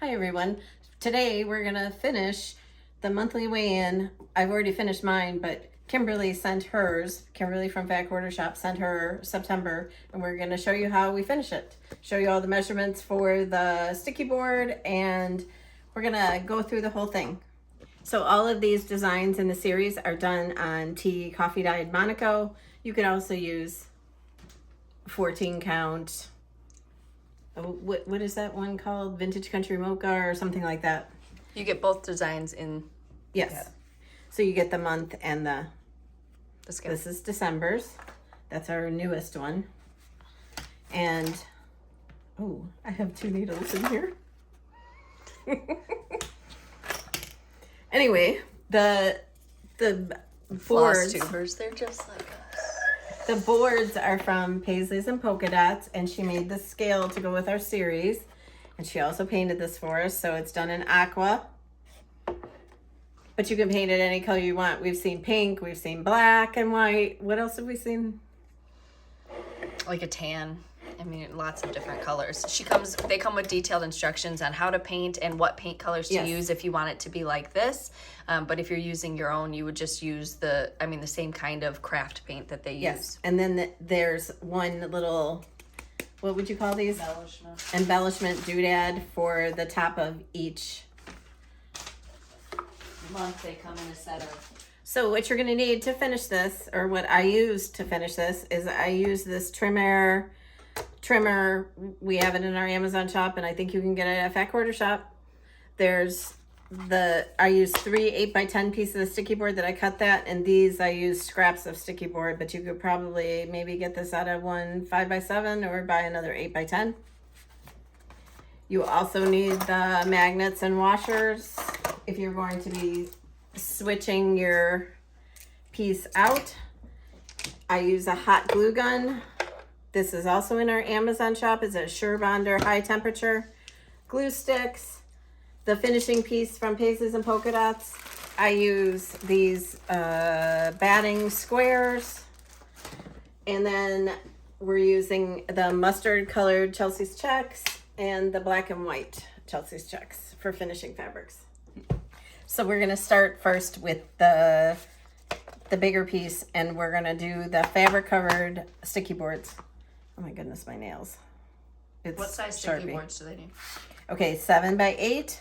Hi everyone. Today we're gonna finish the monthly weigh-in. I've already finished mine, but Kimberly sent hers. Kimberly from Back Order Shop sent her September, and we're gonna show you how we finish it. Show you all the measurements for the sticky board, and we're gonna go through the whole thing. So all of these designs in the series are done on tea coffee dyed Monaco. You could also use 14 count. What is that one called? Vintage Country Mocha or something like that. You get both designs in. Yes. Yeah. So you get the month and the scale. This is December's. That's our newest one. And oh, I have 2 needles in here. Anyway, the boards. Floss tubers, they're just like us. The boards are from Paisleys and Polka Dots, and she made the scale to go with our series. And she also painted this for us, so it's done in aqua. But you can paint it any color you want. We've seen pink, we've seen black and white. What else have we seen? Like a tan. I mean, lots of different colors. They come with detailed instructions on how to paint and what paint colors to use if you want it to be like this. But if you're using your own, you would just use the same kind of craft paint that they use. Yes, and then there's one little, what would you call these? Embellishment doodad for the top of each month. They come in a set of. So what you're gonna need to finish this, or what I use to finish this, is I use this trimmer. We have it in our Amazon shop, and I think you can get it at Back Order Shop. I use 3 8x10 pieces of sticky board that I cut that, and these I use scraps of sticky board, but you could probably maybe get this out of one 5x7 or buy another 8x10. You also need the magnets and washers if you're going to be switching your piece out. I use a hot glue gun. This is also in our Amazon shop. It's a Sure Bonder high temperature. Glue sticks. The finishing piece from Paisleys and Polka Dots. I use these batting squares. And then we're using the mustard colored Chelsea's checks and the black and white Chelsea's checks for finishing fabrics. So we're gonna start first with the bigger piece, and we're gonna do the fabric covered sticky boards. Oh my goodness, my nails. What size sticky boards do they need? Okay, 7x8,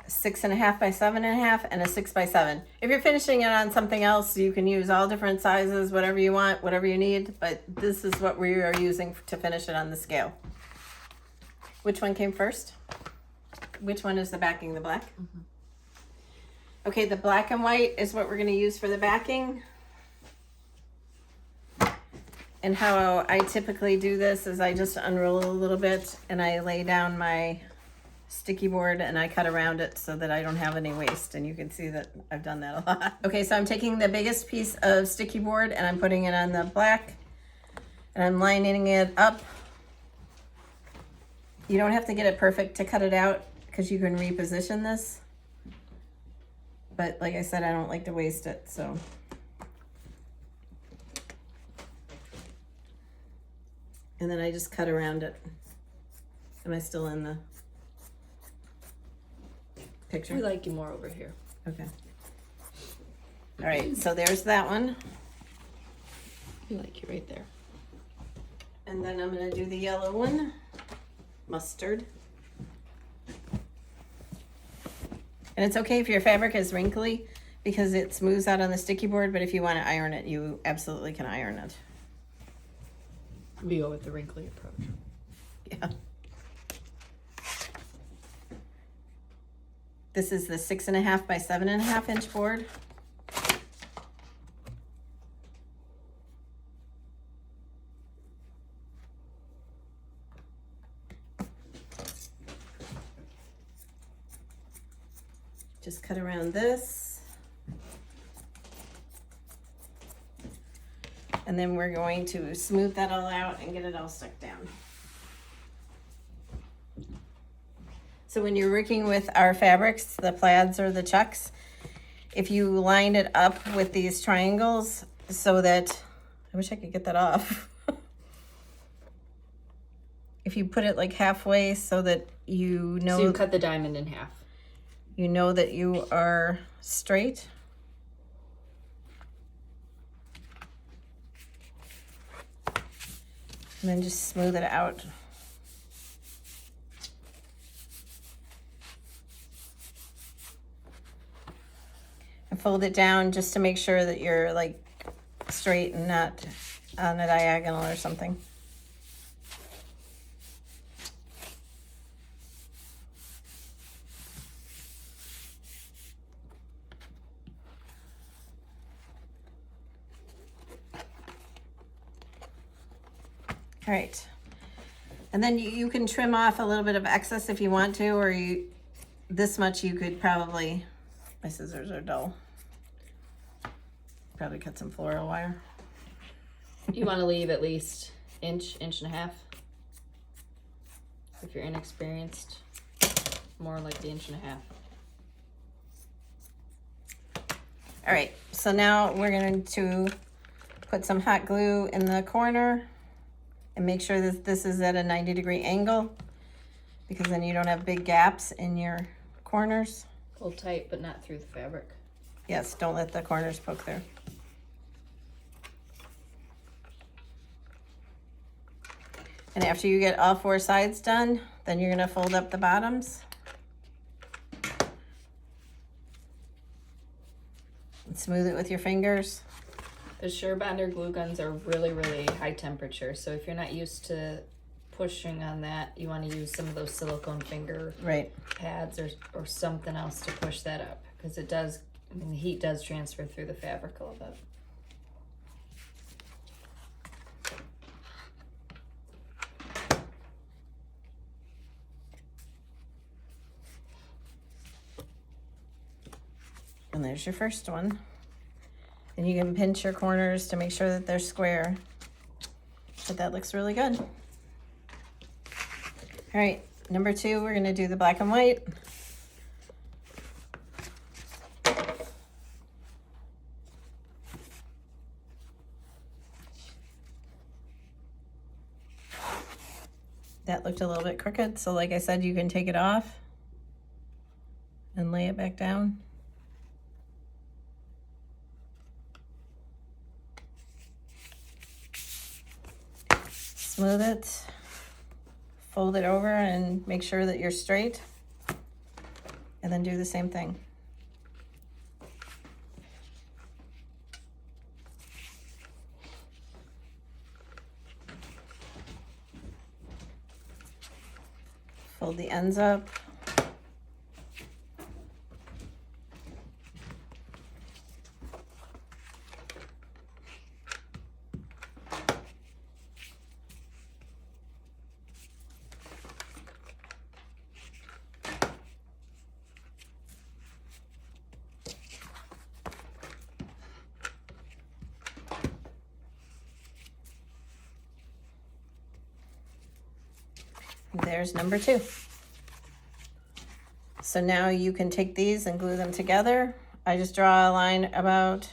6.5 by 7.5, and a 6x7. If you're finishing it on something else, you can use all different sizes, whatever you want, whatever you need, but this is what we are using to finish it on the scale. Which one came first? Which one is the backing, the black? Mm-hmm. Okay, the black and white is what we're gonna use for the backing. And how I typically do this is I just unroll a little bit and I lay down my sticky board and I cut around it so that I don't have any waste. And you can see that I've done that a lot. Okay, so I'm taking the biggest piece of sticky board and I'm putting it on the black and I'm lining it up. You don't have to get it perfect to cut it out because you can reposition this. But like I said, I don't like to waste it, so. And then I just cut around it. Am I still in the picture? We like you more over here. Okay. All right, so there's that one. We like you right there. And then I'm gonna do the yellow one, mustard. And it's okay if your fabric is wrinkly because it smooths out on the sticky board, but if you wanna iron it, you absolutely can iron it. We go with the wrinkly approach. Yeah. This is the 6.5 by 7.5 inch board. Just cut around this. And then we're going to smooth that all out and get it all stuck down. So when you're working with our fabrics, the plaids or the checks, if you line it up with these triangles so that, I wish I could get that off. If you put it like halfway so that you know, So you cut the diamond in half. you know that you are straight. And then just smooth it out. And fold it down just to make sure that you're like straight and not on a diagonal or something. All right. And then you can trim off a little bit of excess if you want to, or this much you could probably, my scissors are dull. Probably cut some floral wire. You want to leave at least inch and a half. If you're inexperienced, more like the 1.5 inches. All right, so now we're going to put some hot glue in the corner and make sure that this is at a 90-degree angle, because then you don't have big gaps in your corners. Pull tight, but not through the fabric. Yes, don't let the corners poke through. And after you get all 4 sides done, then you're going to fold up the bottoms. And smooth it with your fingers. The Surebonder glue guns are really, really high temperature. So if you're not used to pushing on that, you want to use some of those silicone finger pads or something else to push that up. Because it does, I mean, the heat does transfer through the fabric a little bit. And there's your first one. And you can pinch your corners to make sure that they're square. But that looks really good. All right, number 2, we're gonna do the black and white. That looked a little bit crooked, so like I said, you can take it off and lay it back down. Smooth it, fold it over and make sure that you're straight, and then do the same thing. Fold the ends up. There's number 2. So now you can take these and glue them together. I just draw a line about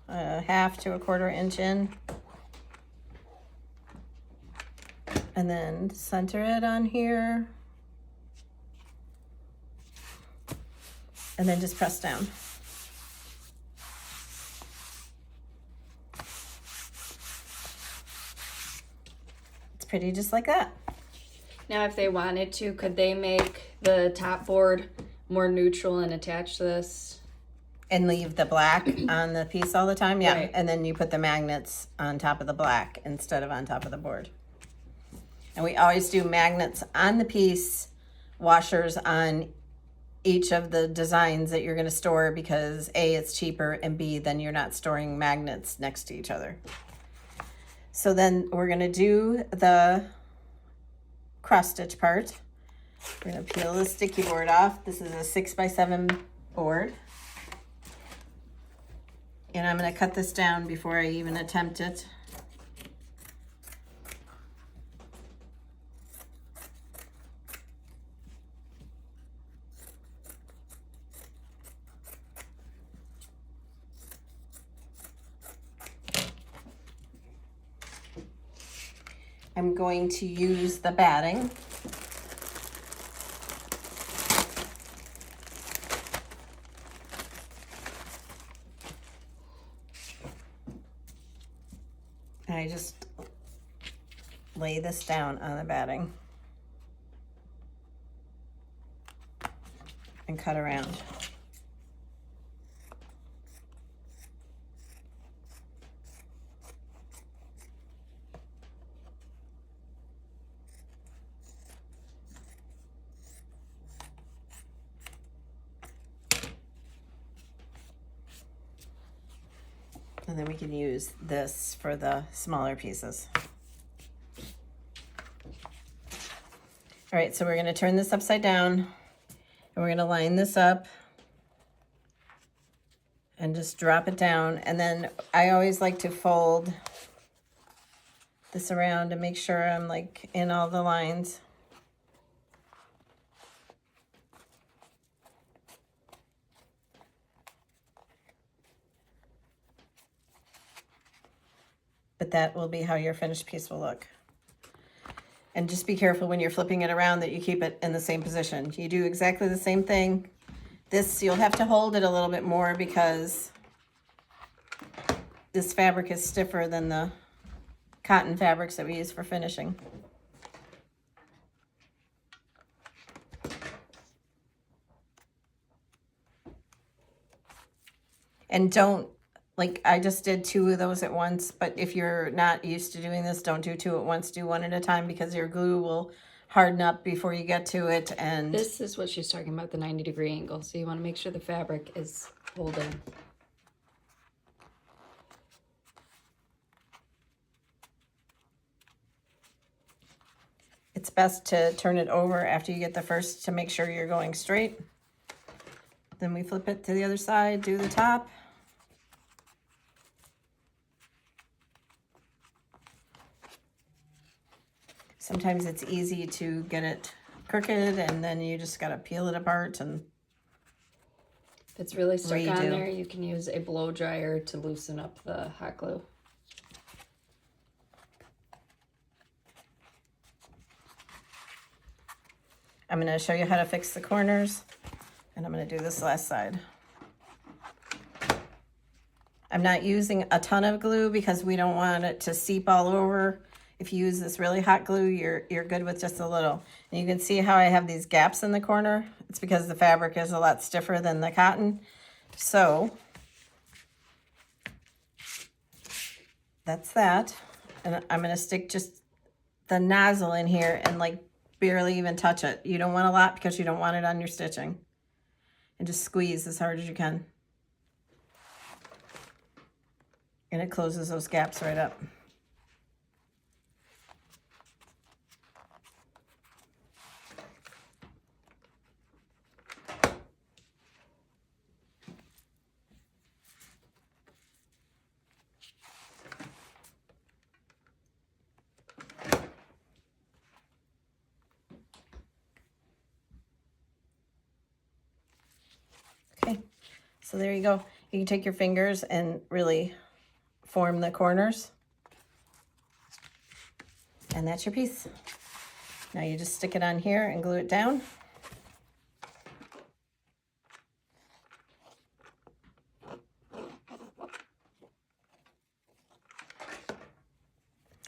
1/2 to 1/4 inch in. And then center it on here. And then just press down. It's pretty just like that. Now, if they wanted to, could they make the top board more neutral and attach this? And leave the black on the piece all the time? Yeah, Right. And then you put the magnets on top of the black instead of on top of the board. And we always do magnets on the piece, washers on each of the designs that you're going to store, because A, it's cheaper, and B, then you're not storing magnets next to each other. So then we're going to do the cross stitch part. We're going to peel the sticky board off. This is a 6x7 board. And I'm going to cut this down before I even attempt it. I'm going to use the batting. And I just lay this down on the batting and cut around. And then we can use this for the smaller pieces. All right, so we're gonna turn this upside down and we're gonna line this up and just drop it down. And then I always like to fold this around and make sure I'm like in all the lines. But that will be how your finished piece will look. And just be careful when you're flipping it around that you keep it in the same position. You do exactly the same thing. This, you'll have to hold it a little bit more because this fabric is stiffer than the cotton fabrics that we use for finishing. And don't, like I just did 2 of those at once, but if you're not used to doing this, don't do 2 at once, do 1 at a time because your glue will harden up before you get to it. And This is what she's talking about, the 90-degree angle. So you want to make sure the fabric is holding. it's best to turn it over after you get the first to make sure you're going straight. Then we flip it to the other side, do the top. Sometimes it's easy to get it crooked and then you just gotta peel it apart. And If it's really stuck on Redo. there, you can use a blow dryer to loosen up the hot glue. I'm gonna show you how to fix the corners and I'm gonna do this last side. I'm not using a ton of glue because we don't want it to seep all over. If you use this really hot glue, you're good with just a little. And you can see how I have these gaps in the corner. It's because the fabric is a lot stiffer than the cotton. So that's that. And I'm gonna stick just the nozzle in here and like barely even touch it. You don't want a lot because you don't want it on your stitching. And just squeeze as hard as you can. And it closes those gaps right up. Okay, so there you go. You can take your fingers and really form the corners. And that's your piece. Now you just stick it on here and glue it down.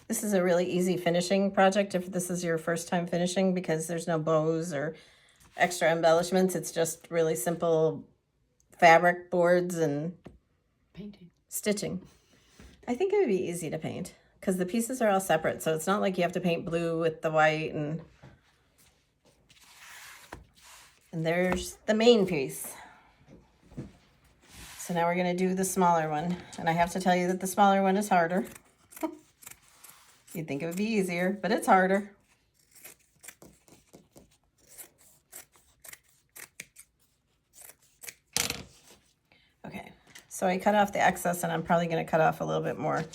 This is a really easy finishing project if this is your first time finishing because there's no bows or extra embellishments. It's just really simple fabric boards and Painting. stitching. I think it would be easy to paint because the pieces are all separate. So it's not like you have to paint blue with the white and there's the main piece. So now we're going to do the smaller one. And I have to tell you that the smaller one is harder. You'd think it would be easier, but it's harder. Okay, so I cut off the excess and I'm probably going to cut off a little bit more.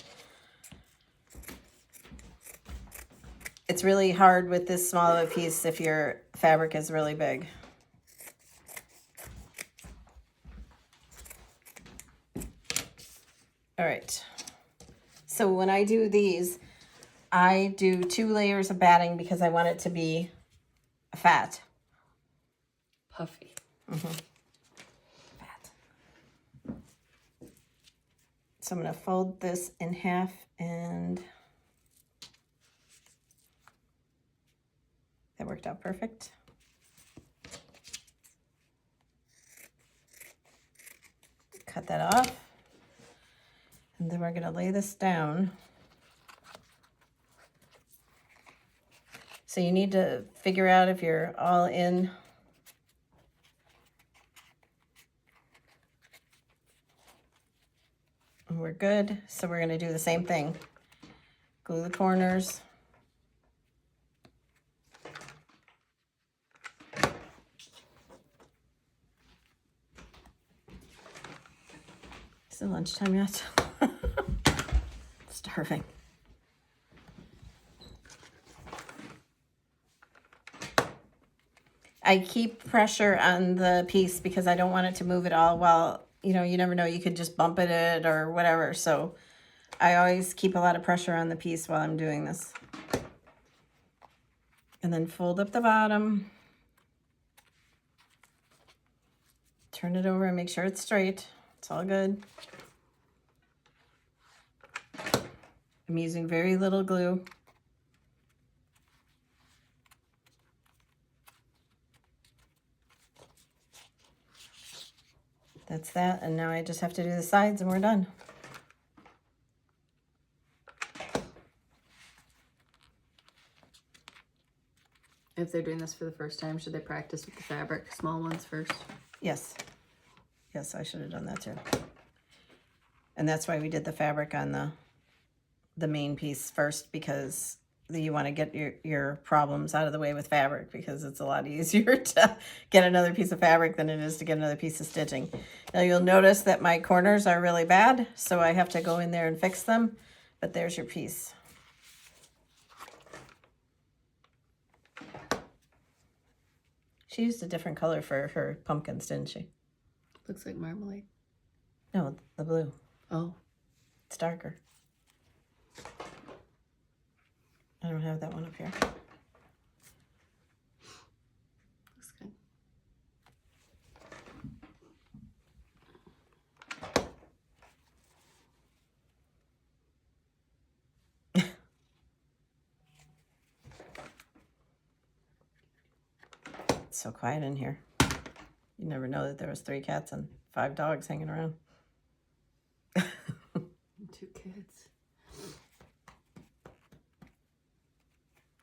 It's really hard with this small of a piece if your fabric is really big. All right, so when I do these, I do 2 layers of batting because I want it to be fat. Puffy. Fat. So I'm going to fold this in half and that worked out perfect. Cut that off. And then we're going to lay this down. So you need to figure out if you're all in. And we're good. So we're going to do the same thing. Glue the corners. Is it lunchtime yet? Starving. I keep pressure on the piece because I don't want it to move at all. Well, you know, you never know. You could just bump it or whatever. So I always keep a lot of pressure on the piece while I'm doing this. And then fold up the bottom. Turn it over and make sure it's straight. It's all good. I'm using very little glue. That's that, and now I just have to do the sides and we're done. If they're doing this for the first time, should they practice with the fabric, small ones first? Yes. Yes, I should have done that too. And that's why we did the fabric on the main piece first, because you want to get your problems out of the way with fabric, because it's a lot easier to get another piece of fabric than it is to get another piece of stitching. Now you'll notice that my corners are really bad, so I have to go in there and fix them, but there's your piece. She used a different color for her pumpkins, didn't she? Looks like marmalade. No, the blue. Oh. It's darker. I don't have that one up here. Looks good. It's so quiet in here. You never know that there was 3 cats and 5 dogs hanging around. 2 kids.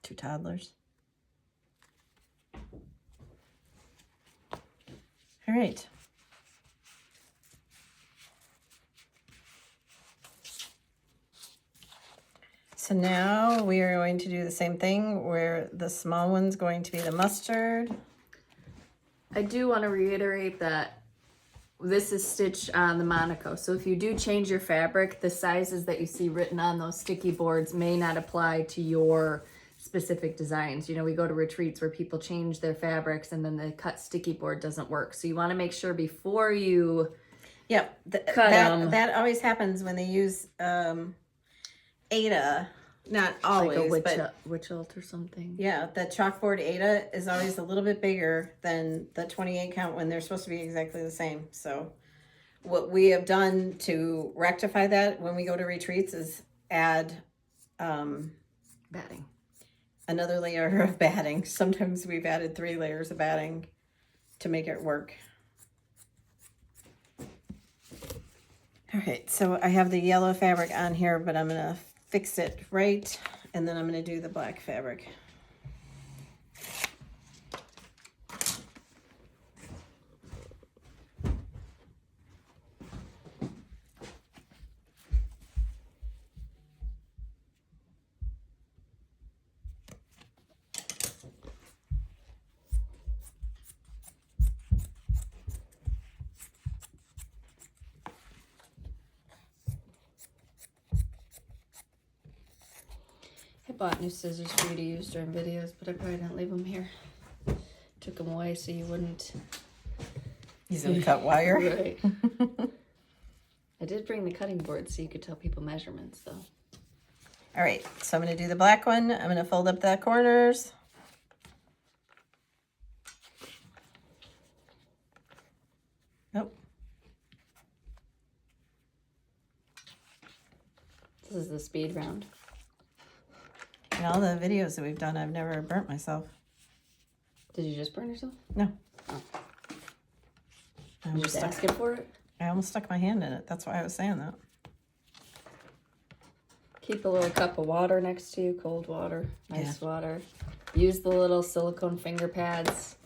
2 toddlers. All right. So now we are going to do the same thing where the small one's going to be the mustard. I do want to reiterate that this is stitched on the Monaco. So if you do change your fabric, the sizes that you see written on those sticky boards may not apply to your specific designs. You know, we go to retreats where people change their fabrics and then the cut sticky board doesn't work. So you want to make sure before you Yep, that always happens when they use Ada. Not always, like but witch alt or something. Yeah, the chalkboard Ada is always a little bit bigger than the 28 count when they're supposed to be exactly the same. So what we have done to rectify that when we go to retreats is add Batting. another layer of batting. Sometimes we've added 3 layers of batting to make it work. All right, so I have the yellow fabric on here, but I'm gonna fix it right, and then I'm going to do the black fabric. I bought new scissors for you to use during videos, but I probably didn't leave them here. Took them away so you wouldn't Easily cut wire. Right. I did bring the cutting board so you could tell people measurements, though. All right, so I'm going to do the black one. I'm going to fold up the corners. Nope. This is the speed round. In all the videos that we've done, I've never burnt myself. Did you just burn yourself? No. Oh. I You just asking for it? I almost stuck my hand in it. That's why I was saying that. Keep a little cup of water next to you, cold water, nice Yeah. water. Use the little silicone finger pads,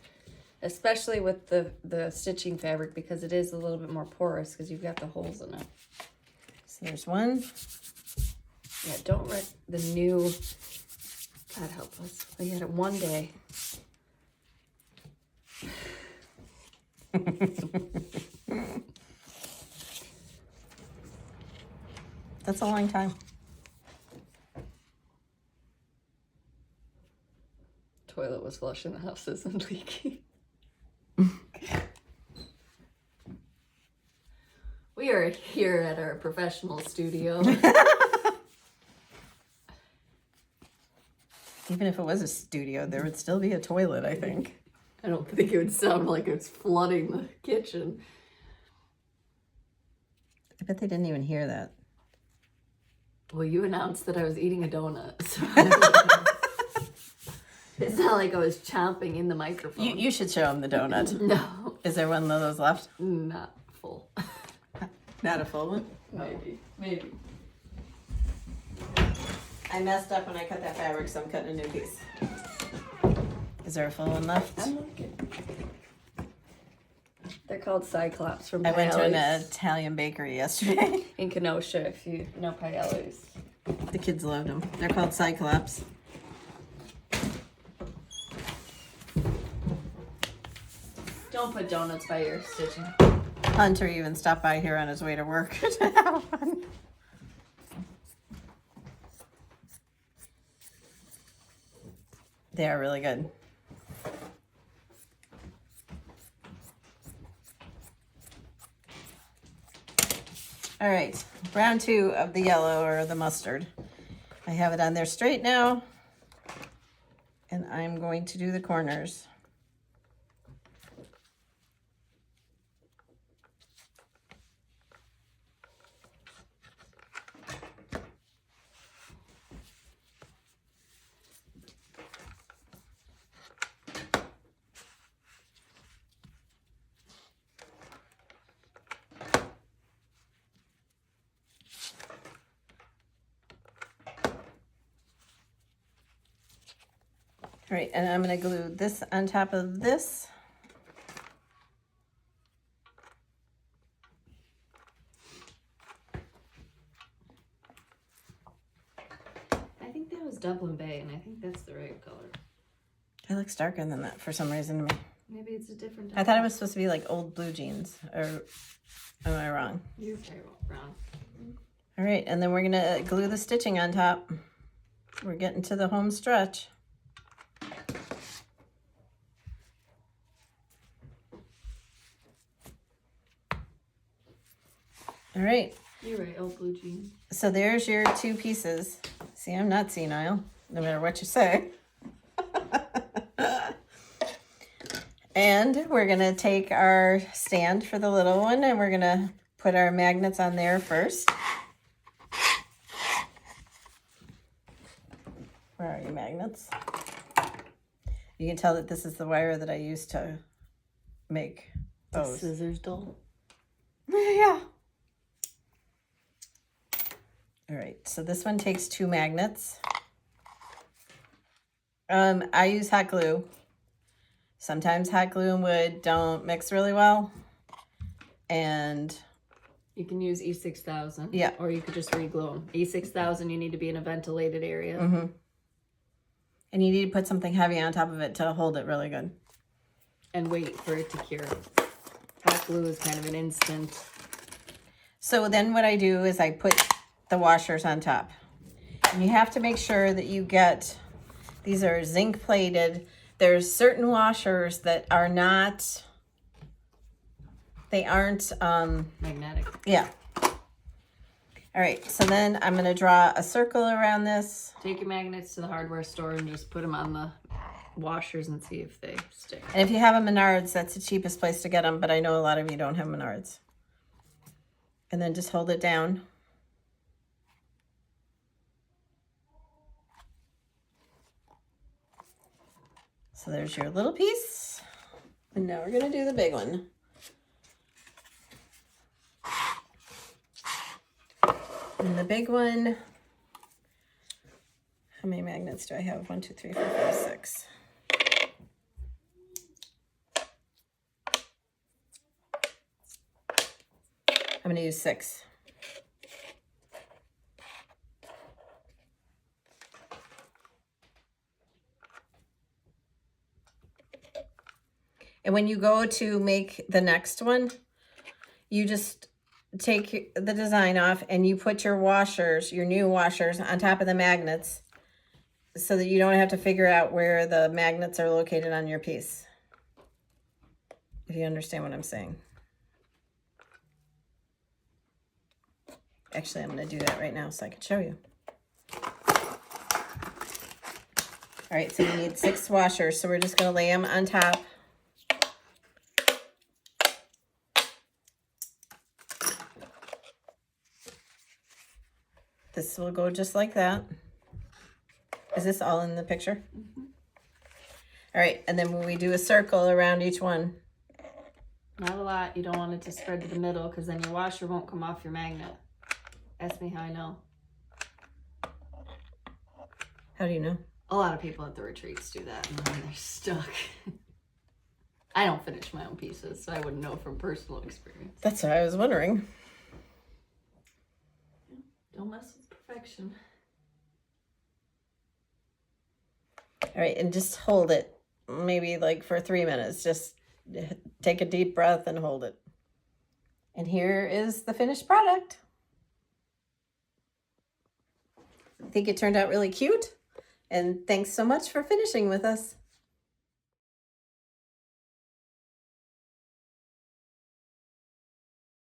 especially with the stitching fabric because it is a little bit more porous because you've got the holes in it. So there's one. Yeah, don't wreck the new, God help us. We had it one day. That's a long time. Toilet was flush and the house isn't leaking. We are here at our professional studio. Even if it was a studio, there would still be a toilet, I think. I don't think it would sound like it's flooding the kitchen. I bet they didn't even hear that. Well, you announced that I was eating a donut. So I don't know. It's not like I was chomping in the microphone. You should show them the donut. No, Is there one of those left? not full. Not a full one? Maybe. I messed up when I cut that fabric, so I'm cutting a new piece. Is there a full one left? I'm looking. They're called Cyclops from I went to an Paelli's Italian bakery yesterday. in Kenosha, if you know Paelli's. The kids loved them. They're called Cyclops. Don't put donuts by your stitching. Hunter even stopped by here on his way to work to have one. They are really good. All right, round 2 of the yellow or the mustard. I have it on there straight now, and I'm going to do the corners. All right, and I'm going to glue this on top of this. I think that was Dublin Bay, and I think that's the right color. It looks darker than that for some reason to me. Maybe it's a different. I thought it was supposed to be like old blue jeans, or am I wrong? You're very wrong. All right, and then we're going to glue the stitching on top. We're getting to the home stretch. All right, You're right, old blue jeans. so there's your 2 pieces. See, I'm not senile, no matter what you say. And we're going to take our stand for the little one, and we're going to put our magnets on there first. Where are your magnets? You can tell that this is the wire that I used to make those. Scissors doll. Yeah. All right, so this one takes 2 magnets. I use hot glue. Sometimes hot glue and wood don't mix really well. And You can use E6000. Yeah. Or you could just re-glue them. E6000, you need to be in a ventilated area. and you need to put something heavy on top of it to hold it really good. And wait for it to cure. Hot glue is kind of an instant. So then what I do is I put the washers on top. And you have to make sure that you get, these are zinc plated. There's certain washers that are not, they aren't, Magnetic. yeah. All right, so then I'm going to draw a circle around this. Take your magnets to the hardware store and just put them on the washers and see if they stick. And if you have a Menards, that's the cheapest place to get them, but I know a lot of you don't have Menards. And then just hold it down. So there's your little piece. And now we're going to do the big one. And the big one, how many magnets do I have? 1, 2, 3, 4, 5, 6. I'm going to use 6. And when you go to make the next one, you just take the design off and you put your washers, your new washers, on top of the magnets so that you don't have to figure out where the magnets are located on your piece. If you understand what I'm saying. Actually, I'm going to do that right now so I can show you. All right, so we need 6 washers, so we're just going to lay them on top. This will go just like that. Is this all in the picture? Mm-hmm. All right, and then when we do a circle around each one. Not a lot. You don't want it to spread to the middle because then your washer won't come off your magnet. Ask me how I know. How do you know? A lot of people at the retreats do that and then they're stuck. I don't finish my own pieces, so I wouldn't know from personal experience. That's what I was wondering. Don't mess with perfection. All right, and just hold it. Maybe like for 3 minutes. Just take a deep breath and hold it. And here is the finished product. I think it turned out really cute. And thanks so much for finishing with us.